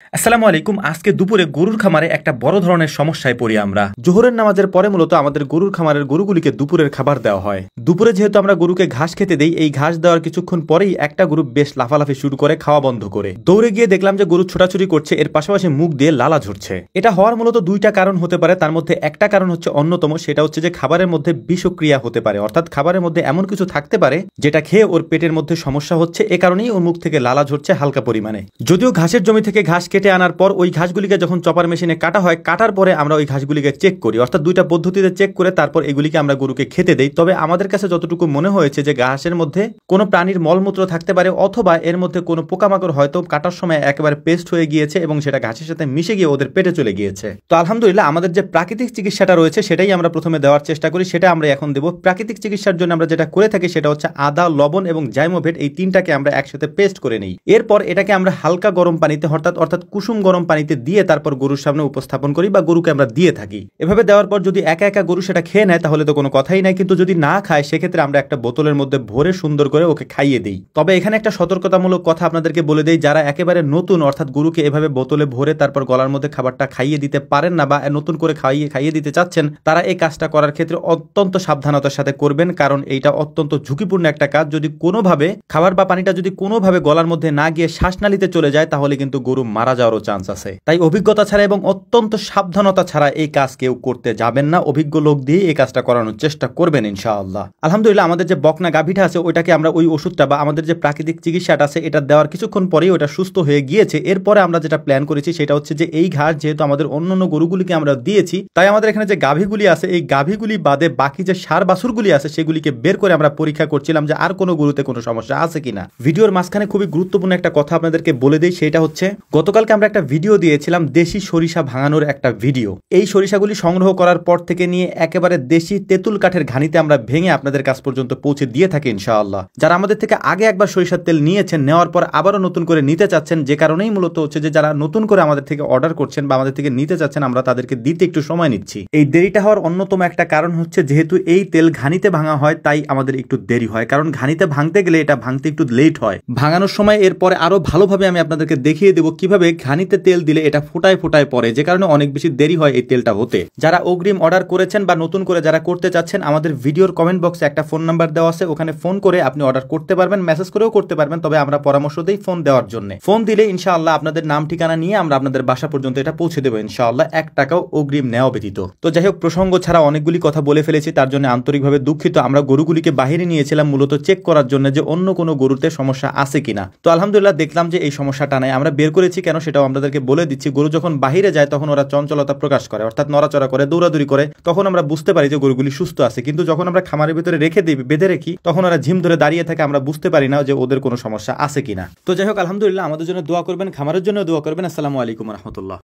আসসালামু আলাইকুম। আজকে দুপুরে গরুর খামারে একটা বড় ধরনের সমস্যায় পড়ি আমরা। জোহরের নামাজের পরে মূলত আমাদের গরুর খামারের গরুগুলিকে দুপুরের খাবার দেওয়া হয়। দুপুরে যেহেতু আমরা গরুকে ঘাস খেতে দেই, এই ঘাস দেওয়ার কিছুক্ষণ পরেই একটা গরু বেশ লাফালাফি শুরু করে, খাওয়া বন্ধ করে। দৌড়ে গিয়ে দেখলাম যে গরু ছোটাছুটি করছে, এর পাশাপাশি মুখ দিয়ে লালা ঝরছে। এটা হওয়ার মূলত দুইটা কারণ হতে পারে, তার মধ্যে একটা কারণ হচ্ছে অন্যতম, সেটা হচ্ছে যে খাবারের মধ্যে বিষক্রিয়া হতে পারে, অর্থাৎ খাবারের মধ্যে এমন কিছু থাকতে পারে যেটা খেয়ে ওর পেটের মধ্যে সমস্যা হচ্ছে, এ কারণেই ওর মুখ থেকে লালা ঝরছে হালকা পরিমাণে। যদিও ঘাসের জমি থেকে ঘাস কেটে আনার পর ওই ঘাসগুলিকে যখন চপার মেশিনে কাটা হয়, কাটার পরে আমরা ওই ঘাসগুলিকে চেক করি, অর্থাৎ দুইটা পদ্ধতিতে চেক করে তারপর এগুলিকে আমরা গরুকে খেতে দেই। তবে আমাদের কাছে যতটুকু মনে হয়েছে যে ঘাসের মধ্যে কোনো প্রাণীর মলমূত্র থাকতে পারে, অথবা এর মধ্যে কোনো পোকামাকড় হয়তো কাটার সময় একেবারে পেস্ট হয়ে গিয়েছে এবং সেটা ঘাসের সাথে মিশে গিয়ে ওদের পেটে চলে গিয়েছে। তো আলহামদুলিল্লাহ আমাদের যে প্রাকৃতিক চিকিৎসাটা রয়েছে সেটাই আমরা প্রথমে দেওয়ার চেষ্টা করি, সেটা আমরা এখন দেব। প্রাকৃতিক চিকিৎসার জন্য আমরা যেটা করে থাকি সেটা হচ্ছে আদা, লবণ এবং জাইমোভেট, এই তিনটাকে আমরা একসাথে পেস্ট করে নিই। এরপর এটাকে আমরা হালকা গরম পানিতে অর্থাৎ কুসুম গরম পানিতে দিয়ে তারপর গরুর সামনে উপস্থাপন করি বা গরুকে আমরা দিয়ে থাকি। এভাবে দেওয়ার পর যদি একা একা গরু সেটা খেয়ে নেয় তাহলে তো কোনো কথাই নাই, কিন্তু যদি না খায় সেক্ষেত্রে আমরা একটা বোতলের মধ্যে ভরে সুন্দর করে ওকে খাইয়ে দিই। তবে এখানে একটা সতর্কতামূলক কথা আপনাদেরকে বলে দেই, যারা একেবারে নতুন অর্থাৎ গরুকে এভাবে বোতলে ভরে তারপর গলার মধ্যে খাবারটা খাইয়ে দিতে পারেন না বা নতুন করে খাইয়ে দিতে চাচ্ছেন, তারা এই কাজটা করার ক্ষেত্রে অত্যন্ত সাবধানতার সাথে করবেন, কারণ এইটা অত্যন্ত ঝুঁকিপূর্ণ একটা কাজ। যদি কোনোভাবে খাবার বা পানিটা যদি কোনোভাবে গলার মধ্যে না গিয়ে শ্বাসনালীতে চলে যায় তাহলে কিন্তু গরু মারা যাওয়ারও চান্স আছে। তাই অভিজ্ঞতা ছাড়া এবং অত্যন্ত সাবধানতা ছাড়া এই কাজ কেউ করতে যাবেন না। অভিজ্ঞ লোক দিয়ে এই কাজটা করানোর চেষ্টা করবেন ইনশাআল্লাহ। আলহামদুলিল্লাহ আমাদের যে বকনা গাভীটা আছে ওইটাকে আমরা ওই ওষুধটা বা আমাদের যে প্রাকৃতিক চিকিৎসাটা আছে এটা দেওয়ার কিছুক্ষণ পরেই ওটা সুস্থ হয়ে গিয়েছে। এরপরে আমরা যেটা প্ল্যান করেছি সেটা হচ্ছে যে এই ঘাস যেহেতু আমাদের অন্যান্য গরুগুলিকে আমরা দিয়েছি, তাই আমাদের এখানে যে গাভীগুলি আছে এই গাভীগুলি বাদে বাকি যে ষাঁড় বাছুরগুলি আছে সেগুলিকে বের করে আমরা পরীক্ষা করছিলাম যে আর কোনো গরুতে কোনো সমস্যা আছে কিনা। ভিডিওর মাঝখানে খুবই গুরুত্বপূর্ণ একটা কথা আপনাদেরকে বলে দিই, সেটা হচ্ছে গতকালকে আমরা একটা ভিডিও দিয়েছিলাম দেশি সরিষা ভাঙানোর একটা ভিডিও। এই সরিষাগুলি সংগ্রহ করার পর থেকে নিয়ে একেবারে দেশি তেঁতুল কাঠের ঘানিতে আমরা ভেঙে আপনাদের কাছ পর্যন্ত পৌঁছে দিয়ে থাকি ইনশাআল্লাহ। যারা আমাদের থেকে আগে একবার সরিষার তেল নিয়েছেন, নেওয়ার পর আবারও নতুন করে নিতে চাচ্ছেন, যে কারণেই মূলত হচ্ছে যে যারা নতুন করে আমাদের থেকে অর্ডার করছেন বা আমাদের থেকে নিতে চাচ্ছেন, আমরা তাদেরকে দিতে একটু সময় নিচ্ছি। এই দেরিটা হওয়ার অন্যতম একটা কারণ হচ্ছে যেহেতু এই তেল ঘানিতে ভাঙা হয় তাই আমাদের একটু দেরি হয়, কারণ ঘানিতে ভাঙতে গেলে এটা ভাঙতে একটু লেট হয়। ভাঙানোর সময় এরপরে আরো ভালোভাবে আমি আপনাদেরকে দেখিয়ে দেবো কিভাবে ঘানিতে তেল দিলে এটা ফোটায় ফোটায় পড়ে, যে কারণে অনেক বেশি দেরি হয় এই তেলটা হতে। যারা অগ্রিম অর্ডার করেছেন বা নতুন করে যারা করতে চাচ্ছেন, আমাদের ভিডিওর কমেন্ট বক্সে একটা ফোন নাম্বার দেওয়া আছে, ওখানে ফোন করে আপনি অর্ডার করতে পারবেন, মেসেজ করেও করতে পারবেন। তবে আমরা পরামর্শ দেই ফোন দেওয়ার জন্য। ফোন দিলে ইনশাআল্লাহ আপনাদের নাম ঠিকানা নিয়ে আমরা আপনাদের বাসা পর্যন্ত এটা পৌঁছে দেবো ইনশাআল্লাহ, 1 টাকাও অগ্রিম নেওয়া ব্যতীত। তো যাই হোক, প্রসঙ্গ ছাড়া অনেকগুলি কথা বলে ফেলেছি, তার জন্য আন্তরিকভাবে দুঃখিত। আমরা গরুগুলিকে বাহিরে নিয়েছিলাম মূলত চেক করার জন্য যে অন্য কোনো গরুতে সমস্যা আছে কিনা। তো আলহামদুলিল্লাহ দেখলাম যে এই সমস্যাটা নাই। আমরা বের করেছি কেন সেটাও আপনাদেরকে বলে দিচ্ছি। গরু যখন বাহিরে যায় তখন ওরা চঞ্চলতা প্রকাশ করে, অর্থাৎ নড়াচড়া করে, দৌড়াদৌড়ি করে, তখন আমরা বুঝতে পারি যে গরুগুলি সুস্থ আছে। কিন্তু যখন আমরা খামারের ভিতরে রেখে দিই, বেঁধে রাখি, তখন ওরা ঝিম ধরে দাঁড়িয়ে থাকে, আমরা বুঝতে পারি না যে ওদের কোনো সমস্যা আছে কিনা। তো যাই হোক, আলহামদুলিল্লাহ আমাদের জন্য দোয়া করবেন, খামারের জন্য দোয়া করবেন। আসসালামু আলাইকুম রহমতুল্লাহ।